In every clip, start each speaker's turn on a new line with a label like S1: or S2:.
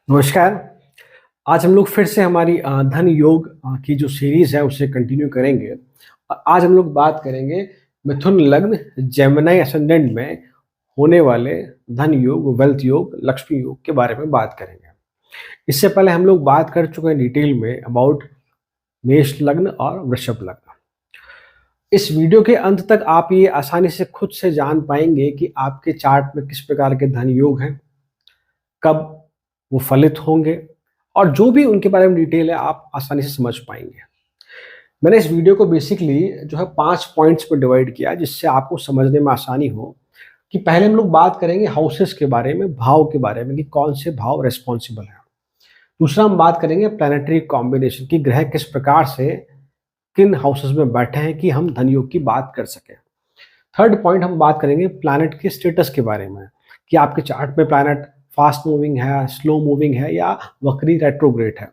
S1: नमस्कार। आज हम लोग फिर से हमारी धन योग की जो सीरीज़ है उसे कंटिन्यू करेंगे। आज हम लोग बात करेंगे मिथुन लग्न जेमिनी असेंडेंट में होने वाले धन योग, वेल्थ योग, लक्ष्मी योग के बारे में बात करेंगे। इससे पहले हम लोग बात कर चुके हैं डिटेल में अबाउट मेष लग्न और वृषभ लग्न। इस वीडियो के अंत तक आप ये आसानी से खुद से जान पाएंगे कि आपके चार्ट में किस प्रकार के धन योग हैं, कब वो फलित होंगे और जो भी उनके बारे में डिटेल है आप आसानी से समझ पाएंगे। मैंने इस वीडियो को बेसिकली जो है 5 पॉइंट्स पर डिवाइड किया जिससे आपको समझने में आसानी हो कि पहले हम लोग बात करेंगे हाउसेस के बारे में, भाव के बारे में कि कौन से भाव रिस्पॉन्सिबल हैं। दूसरा हम बात करेंगे प्लैनेटरी कॉम्बिनेशन की, ग्रह किस प्रकार से किन हाउसेस में बैठे हैं कि हम धन योग की बात कर सकें। थर्ड पॉइंट हम बात करेंगे प्लैनेट के स्टेटस के बारे में कि आपके चार्ट में प्लैनेट फास्ट मूविंग है, स्लो मूविंग है या वक्री रेट्रोग्रेड है।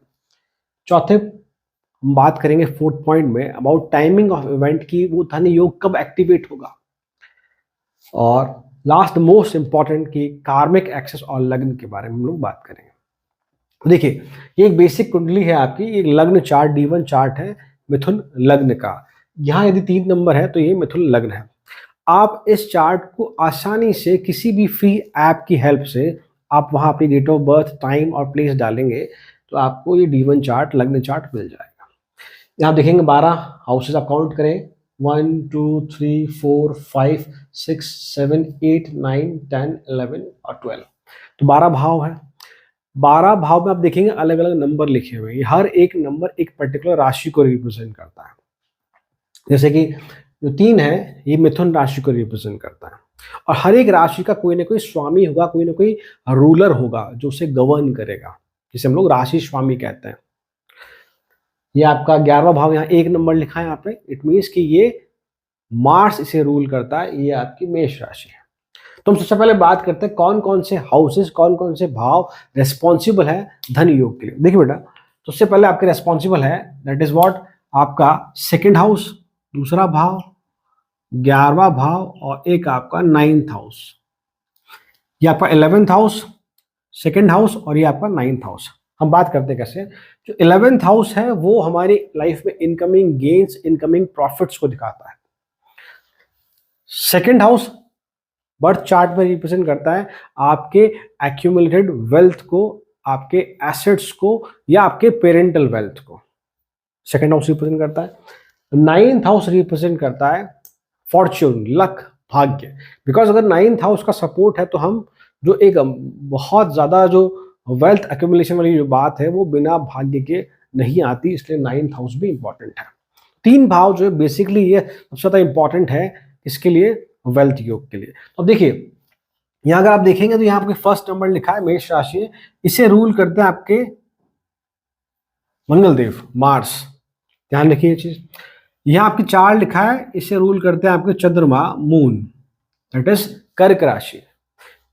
S1: चौथे हम बात करेंगे फोर्थ पॉइंट में अबाउट टाइमिंग ऑफ इवेंट की वो धन योग कब एक्टिवेट होगा। और लास्ट मोस्ट इंपॉर्टेंट की कार्मिक एक्सेस और लग्न के बारे में हम लोग बात करेंगे। देखिए, ये एक बेसिक कुंडली है आपकी, एक लग्न चार्ट D1 चार्ट है मिथुन लग्न का। यहाँ यदि 3 नंबर है तो ये मिथुन लग्न है। आप इस चार्ट को आसानी से किसी भी फ्री ऐप की हेल्प से आप वहाँ अपनी डेट ऑफ बर्थ, टाइम और प्लेस डालेंगे तो आपको ये D1 चार्ट, लग्न चार्ट मिल जाएगा। यहाँ देखेंगे 12 हाउसेज आप काउंट करें, 1 2 3 4 5 6 7 8 9 10 11 और 12, तो 12 भाव है। 12 भाव में आप देखेंगे अलग अलग नंबर लिखे हुए हैं। हर एक नंबर एक पर्टिकुलर राशि को रिप्रेजेंट करता है। जैसे कि जो 3 है ये मिथुन राशि को रिप्रेजेंट करता है और हर एक राशि का कोई ना कोई स्वामी होगा, कोई ना कोई रूलर होगा जो उसे गवर्न करेगा, जिसे हम लोग राशि स्वामी कहते हैं। ये आपका 11वां भाव यहाँ 1 नंबर लिखा है यहाँ पे, इट मीन्स कि ये मार्स इसे रूल करता है। ये आपकी मेष राशि है। तो हम सबसे पहले बात करते हैं कौन कौन से हाउसेस, कौन कौन से भाव रेस्पॉन्सिबल है धन योग के लिए। देखिए बेटा, तो उससे पहले आपके रेस्पॉन्सिबल है दैट इज व्हाट, आपका सेकेंड हाउस, दूसरा भाव, 11वां भाव और एक आपका 9th हाउस। ये आपका 11th हाउस, सेकेंड हाउस और ये आपका 9th हाउस। हम बात करते हैं कैसे। जो 11th हाउस है वो हमारी लाइफ में इनकमिंग गेन्स, इनकमिंग प्रॉफिट्स को दिखाता है। सेकेंड हाउस बर्थ चार्ट में रिप्रेजेंट करता है आपके एक्यूमुलेटेड वेल्थ को, आपके एसेट्स को या आपके पेरेंटल वेल्थ को। सेकेंड हाउस रिप्रेजेंट करता है। 9th हाउस रिप्रेजेंट करता है फॉर्च्यून, लक, भाग्य। बिकॉज अगर 9th हाउस का सपोर्ट है तो हम जो एक बहुत ज्यादा जो वेल्थ एक्यूमुलेशन वाली जो बात है वो बिना भाग्य के नहीं आती, इसलिए 9th हाउस भी इंपॉर्टेंट है। 3 भाव जो है बेसिकली ये सबसे ज्यादा इंपॉर्टेंट है इसके लिए, वेल्थ योग के लिए। तो अब देखिए, यहाँ अगर आप देखेंगे तो यहाँ आपके फर्स्ट नंबर लिखा है मेष राशि, इसे रूल करते हैं आपके मंगलदेव, मार्स। ध्यान रखिए ये चीज। यहाँ आपकी 4 लिखा है, इसे रूल करते हैं आपके चंद्रमा, मून, दैट इज कर्क राशि।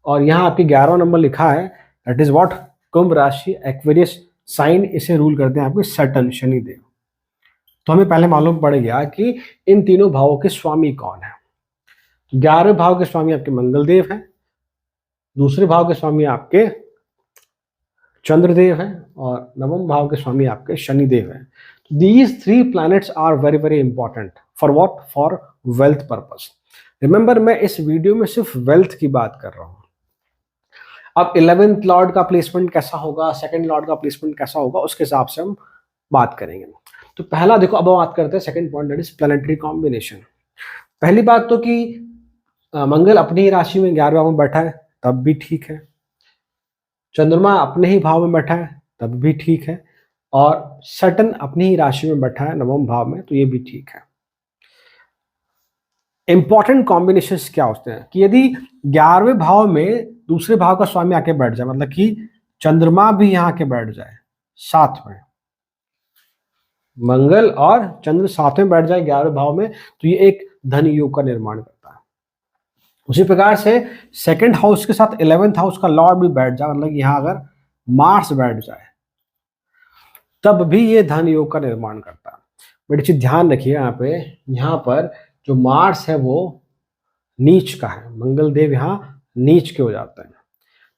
S1: और यहाँ आपकी 11वां नंबर लिखा है दैट इज व्हाट, कुंभ राशि, एक्वेरियस साइन, इसे रूल करते हैं आपके सैटर्न, शनिदेव। तो हमें पहले मालूम पड़ गया कि इन तीनों भावों के स्वामी कौन है। 11वें भाव के स्वामी आपके मंगलदेव हैं, दूसरे भाव के स्वामी आपके चंद्रदेव हैं और 9वें भाव के स्वामी आपके शनिदेव हैं। These 3 planets are very very important for what, for wealth purpose. Remember, मैं इस वीडियो में सिर्फ वेल्थ की बात कर रहा हूं। अब 11th लॉर्ड का प्लेसमेंट कैसा होगा, सेकंड लॉर्ड का प्लेसमेंट कैसा होगा, उसके हिसाब से हम बात करेंगे। तो पहला देखो, अब बात करते हैं second point, that is planetary combination. पहली बात तो कि मंगल अपनी ही राशि में 11वें भाव में बैठा है तब भी ठीक है, चंद्रमा अपने ही भाव में बैठा है तब भी ठीक है, और सैटर्न अपनी ही राशि में बैठा है 9वें भाव में, तो ये भी ठीक है। इंपॉर्टेंट कॉम्बिनेशंस क्या होते हैं कि यदि 11वें भाव में दूसरे भाव का स्वामी आके बैठ जाए, मतलब कि चंद्रमा भी यहाँ के बैठ जाए साथ में, मंगल और चंद्र साथ में बैठ जाए 11वें भाव में, तो ये एक धन योग का निर्माण करता है। उसी प्रकार से सेकंड हाउस के साथ 11th हाउस का लॉर्ड भी बैठ जाए, मतलब यहाँ अगर मार्स बैठ जाए तब भी ये धन योग का निर्माण करता है। बड़ी चीज ध्यान रखिए, यहाँ पर जो मार्स है वो नीच का है, मंगल देव यहाँ नीच के हो जाते हैं,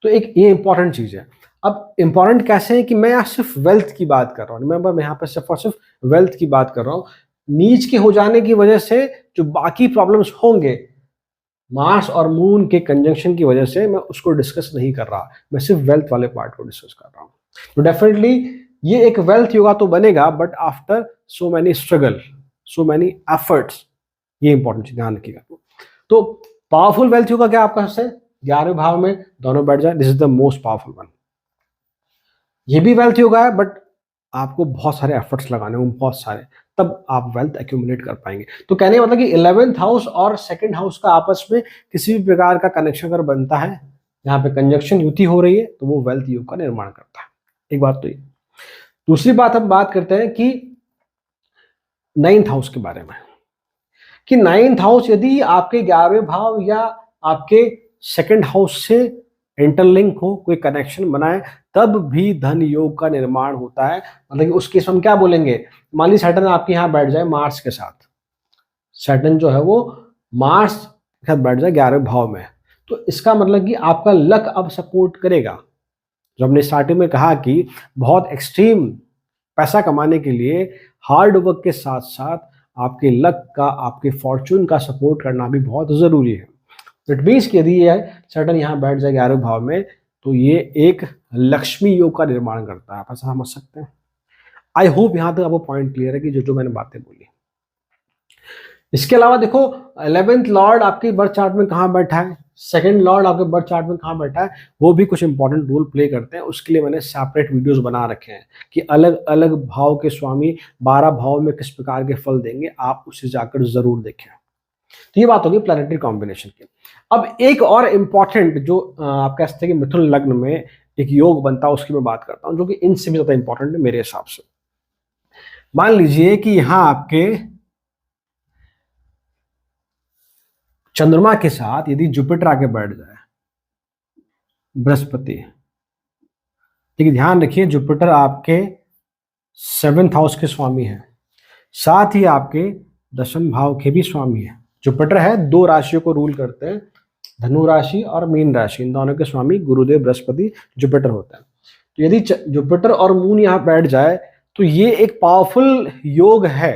S1: तो एक ये इंपॉर्टेंट चीज है। अब इंपॉर्टेंट कैसे है कि मैं यहाँ सिर्फ वेल्थ की बात कर रहा हूँ, रिमेंबर मैं यहाँ पे सिर्फ और सिर्फ वेल्थ की बात कर रहा हूँ। नीच के हो जाने की वजह से जो बाकी प्रॉब्लम्स होंगे मार्स और मून के कंजंक्शन की वजह से, मैं उसको डिस्कस नहीं कर रहा, मैं सिर्फ वेल्थ वाले पार्ट को डिस्कस कर रहा हूँ। तो डेफिनेटली ये एक वेल्थ योगा तो बनेगा, but after so many struggle, so many efforts, ये इंपॉर्टेंट चीज ध्यान रखिएगा। तो पावरफुल वेल्थ योगा क्या आपका सबसे 11वें भाव में दोनों बैठ जाए, this is the most powerful one. ये भी वेल्थ योगा है, बट आपको बहुत सारे एफर्ट्स लगाने होंगे, बहुत सारे, तब आप वेल्थ एक्यूमुलेट कर पाएंगे। तो कहने का मतलब कि 11th हाउस और सेकंड हाउस का आपस में किसी भी प्रकार का कनेक्शन अगर बनता है, यहाँ पे कंजक्शन युति हो रही है, तो वो वेल्थ योग का निर्माण करता है। एक बात तो ये। दूसरी बात हम बात करते हैं कि 9th हाउस के बारे में, कि 9th हाउस यदि आपके 11वें भाव या आपके सेकंड हाउस से इंटरलिंक हो, कोई कनेक्शन बनाए, तब भी धन योग का निर्माण होता है। मतलब कि उस केस हम क्या बोलेंगे, मान लीजिए सैटर्न आपके यहाँ बैठ जाए मार्स के साथ, सैटर्न जो है वो मार्स के साथ बैठ जाए 11वें भाव में, तो इसका मतलब कि आपका लक अब सपोर्ट करेगा। जो हमने स्टार्टिंग में कहा कि बहुत एक्सट्रीम पैसा कमाने के लिए हार्ड वर्क के साथ साथ आपके लक का, आपके फॉर्चून का सपोर्ट करना भी बहुत जरूरी है। इट मीन्स कि यदि ये सैटर्न यहाँ बैठ जाए 11वें भाव में, तो ये एक लक्ष्मी योग का निर्माण करता है, आप ऐसा समझ सकते हैं। आई होप यहाँ तक आपको पॉइंट क्लियर है कि जो मैंने बातें बोली। इसके अलावा देखो 11th लॉर्ड आपके बर्थ चार्ट में कहाँ बैठा है, सेकंड लॉर्ड आपके बर्थ चार्ट में कहाँ बैठा है, वो भी कुछ इंपॉर्टेंट रोल प्ले करते हैं। उसके लिए मैंने सेपरेट वीडियोस बना रखे हैं कि अलग अलग भाव के स्वामी 12 भाव में किस प्रकार के फल देंगे, आप उसे जाकर जरूर देखें। तो ये बात होगी प्लैनेटरी कॉम्बिनेशन की। अब एक और इम्पॉर्टेंट जो आप कह सकते हैं कि मिथुन लग्न में एक योग बनता है, उसकी मैं बात करता हूँ, जो कि इनसे भी ज्यादा इंपॉर्टेंट है मेरे हिसाब से। मान लीजिए कि यहाँ आपके चंद्रमा के साथ यदि जुपिटर आके बैठ जाए, बृहस्पति, ठीक है, ध्यान रखिए जुपिटर आपके 7th हाउस के स्वामी है, साथ ही आपके 10वें भाव के भी स्वामी है। जुपिटर है, 2 राशियों को रूल करते हैं, धनु राशि और मीन राशि, इन दोनों के स्वामी गुरुदेव बृहस्पति जुपिटर होता है। तो यदि जुपिटर और मून यहां बैठ जाए, तो ये एक पावरफुल योग है।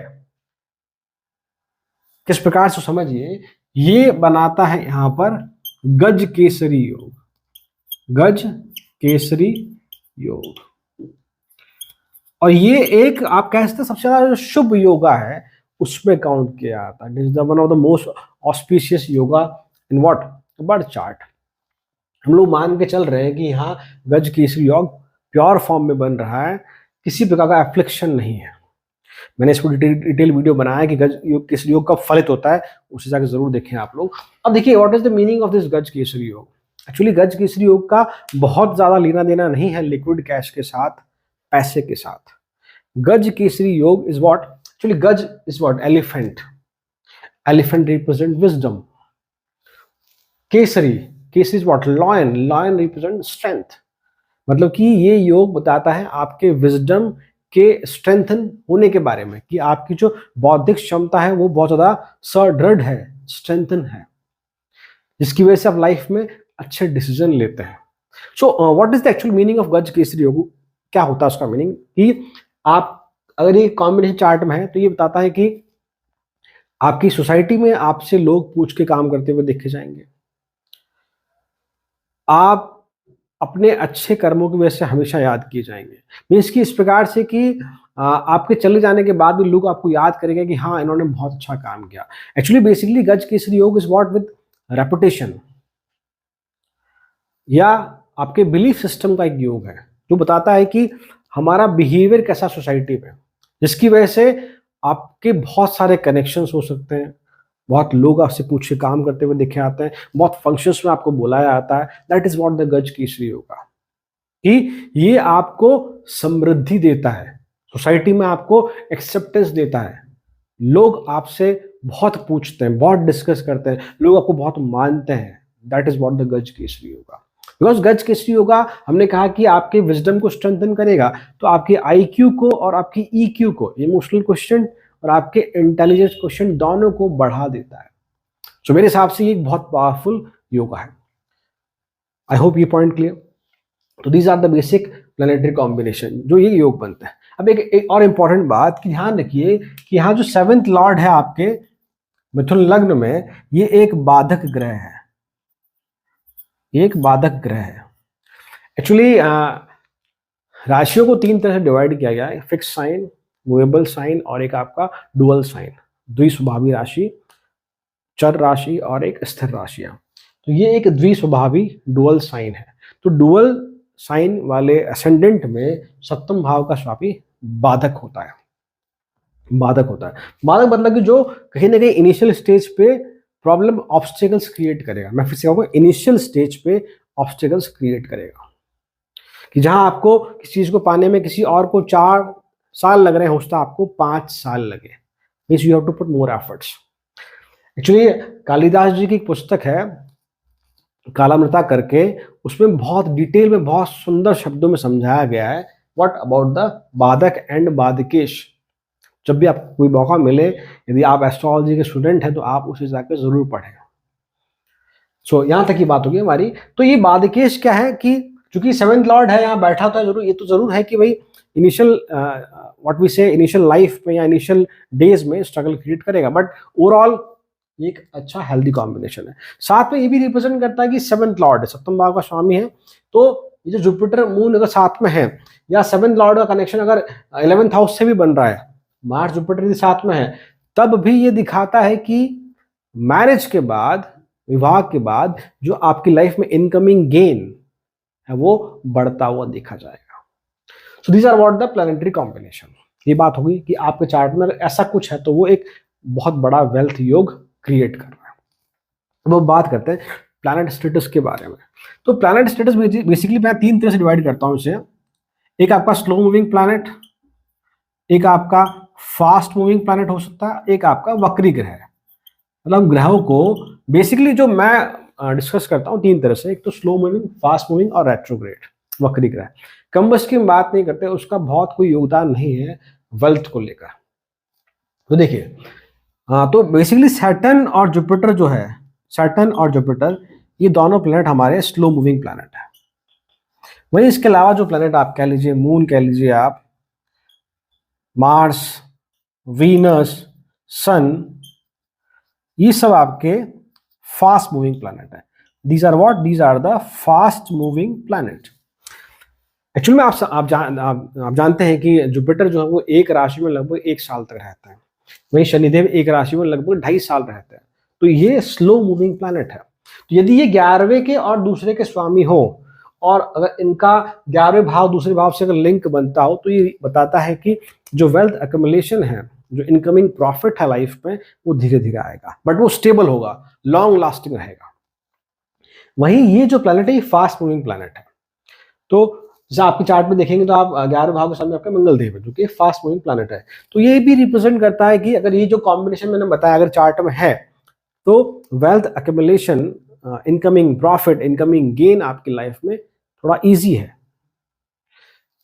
S1: किस प्रकार से समझिए, ये बनाता है यहां पर गज केसरी योग, गज केसरी योग। और ये एक आप कह सकते हैं सबसे ज्यादा जो शुभ योगा है उसमें काउंट किया जाता है। Is the one of the most auspicious yoga in what birth chart. हम लोग मान के चल रहे हैं कि यहाँ गज केसरी योग प्योर फॉर्म में बन रहा है, किसी प्रकार का एफ्लिक्शन नहीं है। मैंने इसको डिटेल वीडियो बनाया कि गज योग केसरी योग कब फलित होता है, उसे जाकर जरूर देखें आप लोग। अब देखिए what is the meaning of this गज केसरी योग। एक्चुअली गज केसरी योग का बहुत ज्यादा लेना देना नहीं है लिक्विड कैश के साथ, पैसे के साथ। गज केसरी योग इज व्हाट, एक्चुअली गज is what, elephant, elephant represent wisdom. Kesari, Kesari is what, lion, lion represent strength. मतलब कि ये योग बताता है आपके विजडम के स्ट्रेंथन होने के बारे में, कि आपकी जो बौद्धिक क्षमता है वो बहुत ज्यादा सुदृढ़ है, स्ट्रेंथन है, जिसकी वजह से आप लाइफ में अच्छे डिसीजन लेते हैं। So what is the actual meaning of गज केसरी योग, क्या होता है उसका मीनिंग, कि आप अगर ये कॉम्बिनेशन चार्ट में है तो ये बताता है कि आपकी सोसाइटी में आपसे लोग पूछ के काम करते हुए देखे जाएंगे, आप अपने अच्छे कर्मों की वजह से हमेशा याद किए जाएंगे। मीन्स कि इस प्रकार से कि आपके चले जाने के बाद भी लोग आपको याद करेंगे कि हाँ इन्होंने बहुत अच्छा काम किया। एक्चुअली बेसिकली गज केसरी योग इज व्हाट विद रेपुटेशन, या आपके बिलीफ सिस्टम का एक योग है जो बताता है कि हमारा बिहेवियर कैसा सोसाइटी में, जिसकी वजह से आपके बहुत सारे कनेक्शंस हो सकते हैं, बहुत लोग आपसे पूछ के काम करते हुए देखे आते हैं, बहुत फंक्शंस में आपको बुलाया आता है। दैट इज व्हाट द गज केसरी योगा, कि ये आपको समृद्धि देता है, सोसाइटी में आपको एक्सेप्टेंस देता है, लोग आपसे बहुत पूछते हैं, बहुत डिस्कस करते हैं, लोग आपको बहुत मानते हैं। दैट इज व्हाट द गज केसरी योगा। बिकॉज गज केसरी योगा हमने कहा कि आपके विजडम को स्ट्रेंथन करेगा, तो आपके IQ को और आपकी EQ को, इमोशनल क्वेश्चन और आपके इंटेलिजेंस क्वेश्चन दोनों को बढ़ा देता है। सो मेरे हिसाब से ये एक बहुत पावरफुल योगा है। आई होप ये पॉइंट क्लियर। तो these are the basic planetary combination जो ये योग बनता है। अब एक और इम्पॉर्टेंट बात कि ध्यान रखिए कि यहाँ जो 7th लॉर्ड है आपके मिथुन लग्न में, ये एक बाधक ग्रह है, एक बाधक ग्रह है। एक्चुअली राशियों को 3 तरह से डिवाइड किया गया है, फिक्स साइन, मूवेबल साइन और एक आपका डुअल साइन, द्विस्वभावी राशि, चर राशि और एक स्थिर राशियां। तो ये एक द्विस्वभावी डुअल साइन है। तो डुअल साइन वाले असेंडेंट में सप्तम भाव का स्वामी बाधक होता है, बाधक होता है। बाधक मतलब कि जो कहीं ना कहीं इनिशियल स्टेज पे प्रॉब्लम ऑब्स्टेकल्स क्रिएट करेगा। मैं फिर से कहूँगा, इनिशियल स्टेज पे ऑब्स्टेकल्स क्रिएट करेगा, कि जहां आपको किसी चीज को पाने में किसी और को 4 साल लग रहे हैं, होता आपको 5 साल लगे। Means you have to put more efforts. Actually Kalidas ji की एक पुस्तक है कालामृता करके, उसमें बहुत डिटेल में बहुत सुंदर शब्दों में समझाया गया है व्हाट अबाउट द बाधक एंड बाधकेश। जब भी आपको कोई मौका मिले, यदि आप एस्ट्रोलॉजी के स्टूडेंट हैं तो आप उसे जाकर जरूर पढ़ें। सो यहाँ तक की बात होगी हमारी। तो ये बाधकेश क्या है कि चूंकि 7th लॉर्ड है यहाँ बैठा होता है, जरूर ये तो जरूर है कि भाई इनिशियल व्हाट वी से इनिशियल लाइफ में या इनिशियल डेज में स्ट्रगल क्रिएट करेगा, बट ओवरऑल एक अच्छा हेल्दी कॉम्बिनेशन है। साथ में ये भी रिप्रेजेंट करता है कि 7th लॉर्ड है, सप्तम भाव का स्वामी है। तो ये जो जुपिटर मून अगर साथ में है, या 7th लॉर्ड का कनेक्शन अगर 11th हाउस से भी बन रहा है, मार्स जुपिटर के साथ में है, तब भी ये दिखाता है कि मैरिज के बाद, विवाह के बाद जो आपकी लाइफ में इनकमिंग गेन है वो बढ़ता हुआ देखा जाएगा। So these are what the planetary combination. ये बात होगी कि आपके चार्ट में अगर ऐसा कुछ है तो वो एक बहुत बड़ा वेल्थ योग क्रिएट कर रहा है। अब बात करते हैं प्लैनेट स्टेटस के बारे में। तो प्लैनेट स्टेटस बेसिकली मैं 3 तरह से डिवाइड करता हूं इसे। एक आपका स्लो मूविंग प्लैनेट, एक आपका फास्ट मूविंग प्लैनेट हो सकता है, एक आपका वक्री ग्रह है। मतलब ग्रहों को बेसिकली जो मैं डिस्कस करता हूँ 3 तरह से, एक तो स्लो मूविंग, फास्ट मूविंग और रेट्रोग्रेड, वक्री ग्रह। कंबस की हम बात नहीं करते, उसका बहुत कोई योगदान नहीं है वेल्थ को लेकर। तो देखिए, तो बेसिकली सैटर्न और जुपिटर जो है, सैटर्न और जुपिटर ये दोनों प्लैनेट हमारे स्लो मूविंग प्लैनेट है। वहीं इसके अलावा जो प्लैनेट आप कह लीजिए, मून कह लीजिए आप, मार्स, वीनस, सन, ये सब आपके फास्ट मूविंग प्लैनेट है। These are what, these are the fast moving planet. Actually में आप जानते हैं कि जुपिटर जो है वो एक राशि में लगभग 1 साल तक रहता है, वहीं शनिदेव एक राशि में लगभग 2.5 साल रहते हैं। तो ये स्लो मूविंग प्लैनेट है। तो यदि ये 11वें के और दूसरे के स्वामी हो, और अगर इनका 11वें भाव दूसरे भाव से अगर लिंक बनता हो, तो ये बताता है कि जो वेल्थ एक्युमुलेशन है, जो इनकमिंग प्रॉफिट है लाइफ में, वो धीरे धीरे आएगा, बट वो स्टेबल होगा, लॉन्ग लास्टिंग रहेगा। वहीं ये जो प्लैनेट है ये फास्ट मूविंग प्लैनेट है। तो जैसे आपके चार्ट में देखेंगे तो आप 11वें भाव के सामने आपका मंगल देव है, जो कि फास्ट मूविंग प्लैनेट है। तो ये भी रिप्रेजेंट करता है कि अगर ये जो कॉम्बिनेशन मैंने बताया अगर चार्ट में है, तो wealth accumulation, incoming profit, incoming gain आपकी लाइफ में थोड़ा इजी है।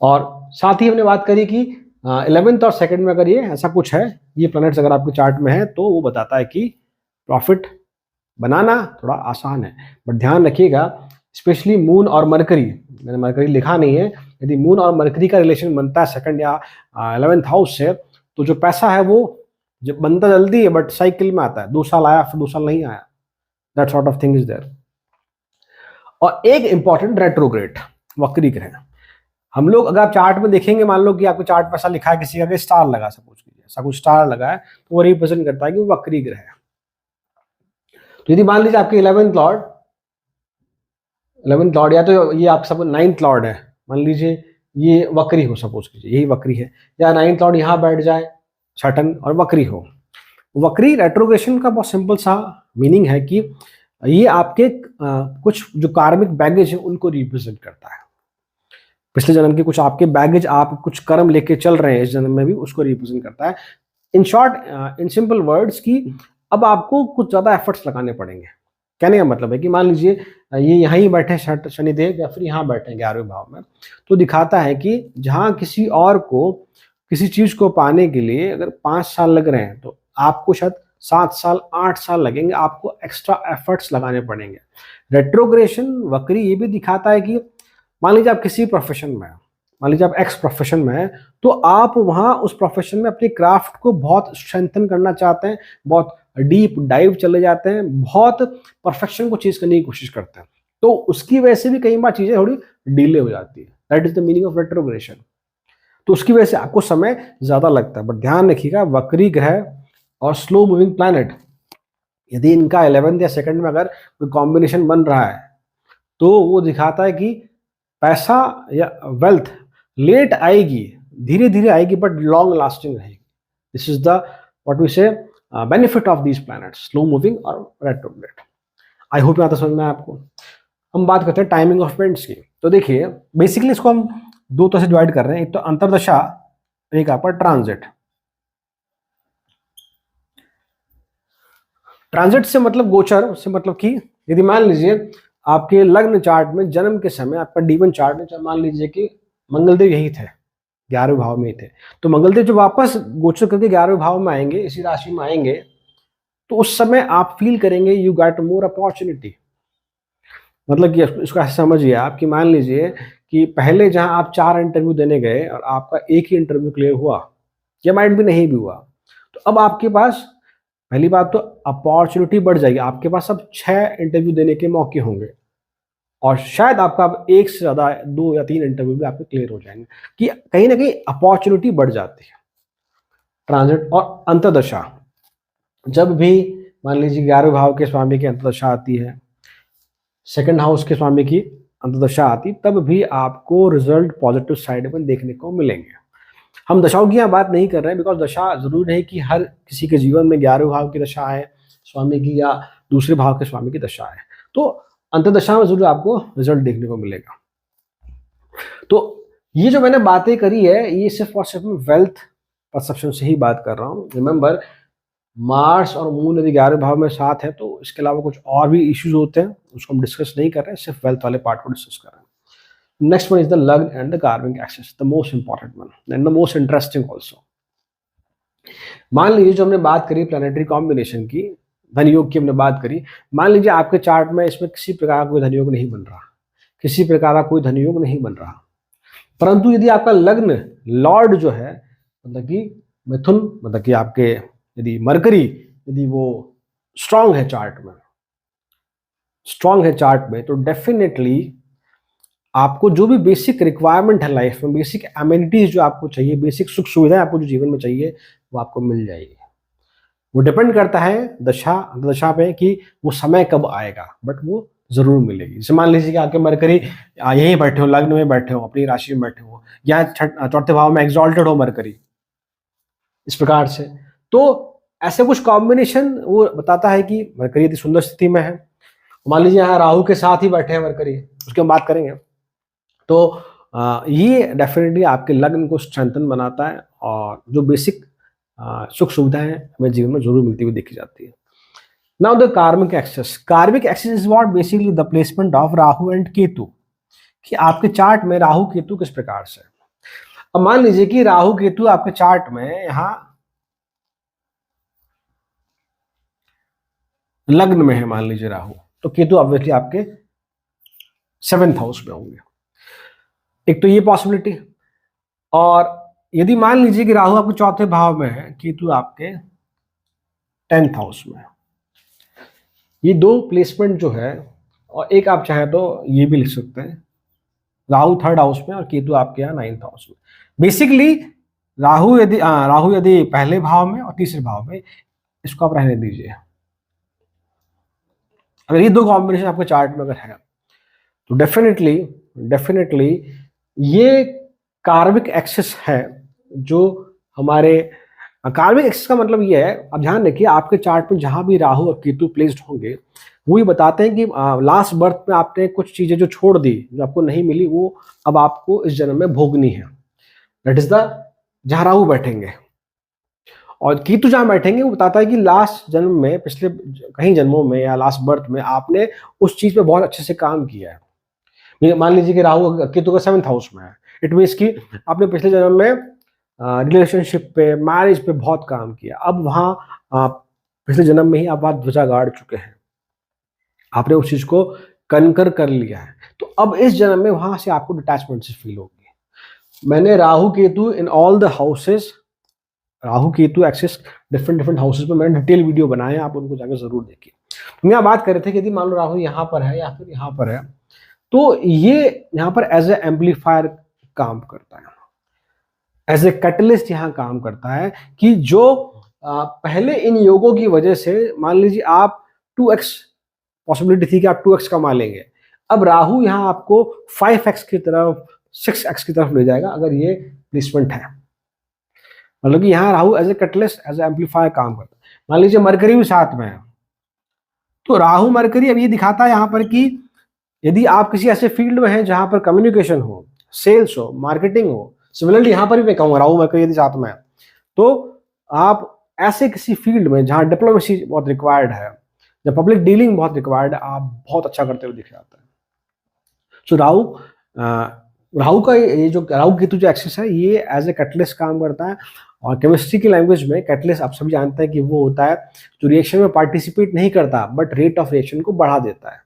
S1: और साथ ही हमने बात करी कि 11th और 2nd में अगर ये ऐसा कुछ है, ये प्लैनेट्स अगर आपके चार्ट में है, तो वो बताता है कि प्रॉफिट बनाना थोड़ा आसान है। बट ध्यान रखिएगा, स्पेशली मून और मरकरी, मैंने मरकरी लिखा नहीं है, यदि मून और मरकरी का रिलेशन बनता है 2nd या 11th हाउस से, तो जो पैसा है वो जब बनता जल्दी है, बट साइकिल में आता है, 2 साल आया फिर 2 साल नहीं आया, that sort of thing is there. और एक इंपॉर्टेंट रेट्रोग्रेड, वक्री ग्रह। हम लोग अगर आप चार्ट में देखेंगे, मान लो कि आपको चार्ट पर ऐसा लिखा है किसी का स्टार लगा, सपोज कीजिए ऐसा कुछ स्टार लगा है, तो वो रिप्रेजेंट करता है कि वो वक्री ग्रह है। तो यदि मान लीजिए आपके 11th लॉर्ड या तो ये आप सब 9th लॉर्ड है, मान लीजिए ये वक्री हो, सपोज कीजिए यही वक्री है, या 9th लॉर्ड यहाँ बैठ जाए सैटर्न और वक्री हो। वक्री रेट्रोग्रेशन का बहुत सिंपल सा मीनिंग है कि ये आपके कुछ जो कार्मिक बैगेज है उनको रिप्रेजेंट करता है। पिछले जन्म के कुछ आपके बैगेज, आप कुछ कर्म लेके चल रहे हैं इस जन्म में भी, उसको रिप्रेजेंट करता है। In short, in simple words की अब आपको कुछ ज्यादा एफर्ट्स लगाने पड़ेंगे। कहने का मतलब है कि मान लीजिए ये यहाँ ही बैठे शनिदेव, या फिर यहाँ बैठे 11वें भाव में, तो दिखाता है कि जहाँ किसी और को किसी चीज को पाने के लिए अगर 5 साल लग रहे हैं, तो आपको शायद 7 साल 8 साल लगेंगे, आपको एक्स्ट्रा एफर्ट्स लगाने पड़ेंगे। रेट्रोग्रेशन, वक्री, ये भी दिखाता है कि मान लीजिए आप किसी प्रोफेशन में हैं, मान लीजिए आप एक्स प्रोफेशन में हैं, तो आप वहाँ उस प्रोफेशन में अपनी क्राफ्ट को बहुत स्ट्रेंथन करना चाहते हैं, बहुत डीप डाइव चले जाते हैं, बहुत परफेक्शन को चीज करने की कोशिश करते हैं, तो उसकी वजह से भी कई बार चीजें थोड़ी डिले हो जाती है। That is the meaning of retrogression. तो उसकी वजह से आपको समय ज्यादा लगता है। बट ध्यान रखिएगा, वक्री ग्रह और स्लो मूविंग प्लैनेट, यदि इनका 11th या सेकंड में अगर कोई कॉम्बिनेशन बन रहा है, तो वो दिखाता है कि पैसा या वेल्थ लेट आएगी, धीरे धीरे आएगी, बट लॉन्ग लास्टिंग रहेगी। This is the what we say benefit of these planets, slow moving और रेट्रोग्रेड। आई होप यहाँ तक समझ में आया आपको। हम बात करते हैं टाइमिंग ऑफ इवेंट्स की। तो देखिए, बेसिकली इसको हम दो तरह से डिवाइड कर रहे हैं, एक तो अंतरदशा, एक आपका ट्रांजिट। ट्रांजिट से मतलब गोचर से मतलब कि यदि मान लीजिए आपके लग्न चार्ट में जन्म के समय आपका D1 चार्ट में मान लीजिए कि मंगलदेव यही थे, 11वें भाव में ही थे, तो मंगलदेव जब वापस गोचर करके 11वें भाव में आएंगे, इसी राशि में आएंगे, तो उस समय आप फील करेंगे यू गेट मोर अपॉर्चुनिटी। मतलब कि इसको ऐसे समझिए आप कि मान लीजिए कि पहले जहां आप 4 इंटरव्यू देने गए और आपका एक ही इंटरव्यू क्लियर हुआ या माइट भी नहीं भी हुआ, तो अब आपके पास पहली बात तो अपॉर्चुनिटी बढ़ जाएगी, आपके पास अब 6 इंटरव्यू देने के मौके होंगे और शायद आपका अब एक से ज्यादा 2 या 3 इंटरव्यू भी आपके क्लियर हो जाएंगे, कि कहीं ना कहीं अपॉर्चुनिटी बढ़ जाती है। ट्रांजिट और अंतर्दशा, जब भी मान लीजिए 11वें भाव के स्वामी की अंतर्दशा आती है, सेकंड हाउस के स्वामी की अंतर्दशा आती, तब भी आपको रिजल्ट पॉजिटिव साइड में देखने को मिलेंगे। हम दशाओं की यहाँ बात नहीं कर रहे हैं, बिकॉज दशा जरूर है कि हर किसी के जीवन में 11वें भाव की दशा है स्वामी की, या दूसरे भाव के स्वामी की दशा है, तो अंतर्दशा में जरूर आपको रिजल्ट देखने को मिलेगा। तो ये जो मैंने बातें करी है, ये सिर्फ और सिर्फ वेल्थ परसेप्शन से ही बात कर रहा हूँ। रिमेंबर, मार्स और मून यदि 11वें भाव में साथ है, तो इसके अलावा कुछ और भी इश्यूज होते हैं, उसको हम डिस्कस नहीं कर रहे हैं, सिर्फ वेल्थ वाले पार्ट को डिस्कस कर रहे हैं। नेक्स्ट वन इज द लग्न एंड द कार्मिक axis, the most important one and the most interesting also. मान लीजिए जो हमने बात करी प्लैनेटरी कॉम्बिनेशन की, धन योग की हमने बात करी, मान लीजिए आपके चार्ट में इसमें किसी प्रकार का कोई धन योग नहीं बन रहा, किसी प्रकार का कोई धन योग नहीं बन रहा, परंतु यदि आपका लग्न लॉर्ड जो है, मतलब कि मिथुन, मतलब कि आपके यदि मरकरी यदि वो स्ट्रांग है चार्ट में, स्ट्रांग है चार्ट में, तो डेफिनेटली आपको जो भी बेसिक रिक्वायरमेंट है लाइफ में, बेसिक एमिनिटीज जो आपको चाहिए, बेसिक सुख सुविधाएं आपको जो जीवन में चाहिए, वो आपको मिल जाएगी। वो डिपेंड करता है दशा पे कि वो समय कब आएगा, बट वो जरूर मिलेगी। जैसे मान लीजिए कि आपके मरकरी यहीं बैठे हो, लग्न में बैठे हो, अपनी राशि में बैठे हो, या चौथे भाव में एग्जॉल्टेड हो मरकरी, इस प्रकार से, तो ऐसे कुछ कॉम्बिनेशन वो बताता है कि मरकरी यदि सुंदर स्थिति में है। मान लीजिए यहाँ राहु के साथ ही बैठे हैं मरकरी, उसकी हम बात करेंगे, तो ये डेफिनेटली आपके लग्न को स्ट्रेंथन बनाता है और जो बेसिक सुख सुविधाएं हमें जीवन में जरूर मिलती हुई देखी जाती है। Now the karmic axis. Karmic axis is what basically the placement of Rahu and Ketu, कि आपके चार्ट में राहु केतु किस प्रकार से। अब मान लीजिए कि राहु केतु आपके चार्ट में यहाँ लग्न में है, मान लीजिए राहु, तो केतु ऑब्वियसली आपके 7th हाउस में होंगे। एक तो ये पॉसिबिलिटी, और यदि मान लीजिए कि राहु आपके चौथे भाव में है, केतु आपके 10th हाउस में, ये दो प्लेसमेंट जो है, और एक आप चाहे तो ये भी लिख सकते हैं, राहु 3rd हाउस में और केतु आपके यहाँ 9th हाउस में। बेसिकली राहु यदि पहले भाव में और तीसरे भाव में, इसको आप रहने दीजिए। अगर ये दो कॉम्बिनेशन आपके चार्ट में अगर है, तो डेफिनेटली ये कार्मिक एक्सेस है। जो हमारे कार्मिक एक्सेस का मतलब ये है, अब ध्यान रखिए, आपके चार्ट में जहां भी राहु और केतु प्लेस्ड होंगे, वो ये बताते हैं कि लास्ट बर्थ में आपने कुछ चीजें जो छोड़ दी, जो आपको नहीं मिली, वो अब आपको इस जन्म में भोगनी है। दैट इज द, जहां राहु बैठेंगे, और केतु जहां बैठेंगे वो बताता है कि लास्ट जन्म में, पिछले कहीं जन्मों में या लास्ट बर्थ में आपने उस चीज पे बहुत अच्छे से काम किया है। मान लीजिए कि राहु केतु का 7th हाउस में है, इट मीन्स कि आपने पिछले जन्म में रिलेशनशिप पे, मैरिज पे बहुत काम किया, अब वहाँ पिछले जन्म में ही आप वहाँ ध्वजा गाड़ चुके हैं, आपने उस चीज को कनकर कर लिया है, तो अब इस जन्म में वहां से आपको डिटैचमेंट से फील होगी। मैंने Rahu Ketu in all the houses, Rahu Ketu axis different different houses में मैंने डिटेल वीडियो बनाए हैं, आप उनको जाकर जरूर देखिए। हम यहाँ बात कर रहे थे कि यदि मान लो राहु यहाँ पर है या फिर यहाँ पर है, तो ये यहाँ पर एज ए एम्पलीफायर काम करता है, एज ए कैटलिस्ट यहाँ काम करता है कि जो पहले इन योगों की वजह से मान लीजिए आप 2x पॉसिबिलिटी थी कि आप 2x कमा लेंगे, अब राहु यहाँ आपको 5x की तरफ 6x की तरफ ले जाएगा अगर ये प्लेसमेंट है। मतलब कि यहाँ Rahu as a catalyst as a amplifier काम करता है। मान लीजिए मरकरी भी साथ में है, तो राहु मरकरी अब ये दिखाता है यहाँ पर कि यदि आप किसी ऐसे फील्ड में हैं जहां पर कम्युनिकेशन हो, सेल्स हो, मार्केटिंग हो, सिमिलरली यहाँ पर भी मैं कहूँगा राहु मरकरी यदि साथ में है, तो आप ऐसे किसी फील्ड में जहां डिप्लोमेसी बहुत रिक्वायर्ड है, जब पब्लिक डीलिंग बहुत रिक्वायर्ड है, आप बहुत अच्छा करते हुए दिख जाता है। सो राहु का ये जो राहु केतु जो एक्सिस है ये एज ए कैटलिस्ट काम करता है। और केमिस्ट्री की लैंग्वेज में कैटलिस्ट आप सभी जानते हैं कि वो होता है जो रिएक्शन में पार्टिसिपेट नहीं करता बट रेट ऑफ रिएक्शन को बढ़ा देता है,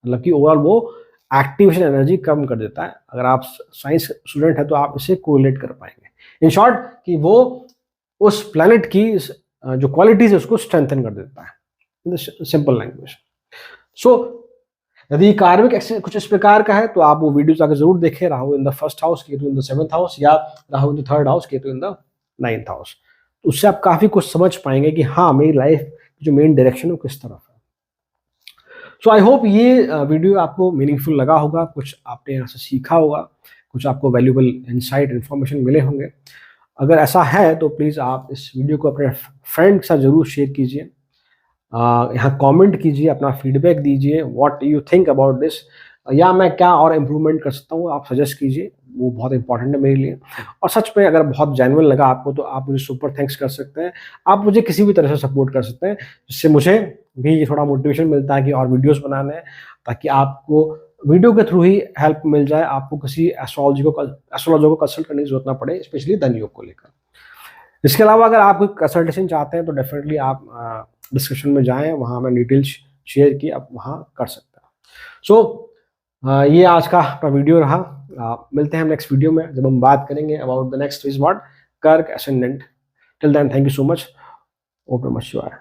S1: मतलब कि ओवरऑल वो एक्टिवेशन एनर्जी कम कर देता है। अगर आप साइंस स्टूडेंट है तो आप इसे कोरिलेट कर पाएंगे। इन शॉर्ट कि वो उस प्लैनेट की जो क्वालिटीज है उसको स्ट्रेंथन कर देता है, इन सिंपल लैंग्वेज। सो यदि कार्मिक एक्सिस कुछ इस प्रकार का है तो आप वो वीडियो जाकर जरूर देखें, Rahu in the first house, Ketu in the 7th house, या Rahu in the 3rd house, Ketu in the 9th house. उससे आप काफी कुछ समझ पाएंगे कि हाँ मेरी लाइफ की जो मेन डायरेक्शन है वो किस तरफ है। सो आई होप ये वीडियो आपको मीनिंगफुल लगा होगा, कुछ आपने यहाँ से सीखा होगा, कुछ आपको वैल्यूबल इंसाइट इन्फॉर्मेशन मिले होंगे। अगर ऐसा है तो प्लीज़ आप इस वीडियो को अपने फ्रेंड के साथ जरूर शेयर कीजिए, यहाँ कमेंट कीजिए, अपना फीडबैक दीजिए, what you think about this, या मैं क्या और इम्प्रूवमेंट कर सकता हूँ आप सजेस्ट कीजिए, वो बहुत इंपॉर्टेंट है मेरे लिए। और सच में अगर बहुत जेन्युइन लगा आपको तो आप मुझे सुपर थैंक्स कर सकते हैं, आप मुझे किसी भी तरह से सपोर्ट कर सकते हैं, जिससे मुझे भी थोड़ा मोटिवेशन मिलता है कि और वीडियोस बनाने हैं, ताकि आपको वीडियो के थ्रू ही हेल्प मिल जाए, आपको किसी एस्ट्रोलॉजर को कंसल्ट करने की जरूरत ना पड़े, स्पेशली धन योग को लेकर। इसके अलावा अगर आप कोई कंसल्टेशन चाहते हैं तो डेफिनेटली आप डिस्क्रिप्शन में जाएं, वहाँ मैं डिटेल्स शेयर की आप वहाँ कर सकते हैं। सो ये आज का अपना वीडियो रहा। मिलते हैं हम नेक्स्ट वीडियो में जब हम बात करेंगे about the next phase what Kark ascendant. Till then thank you so much. ओम नमः शिवाय।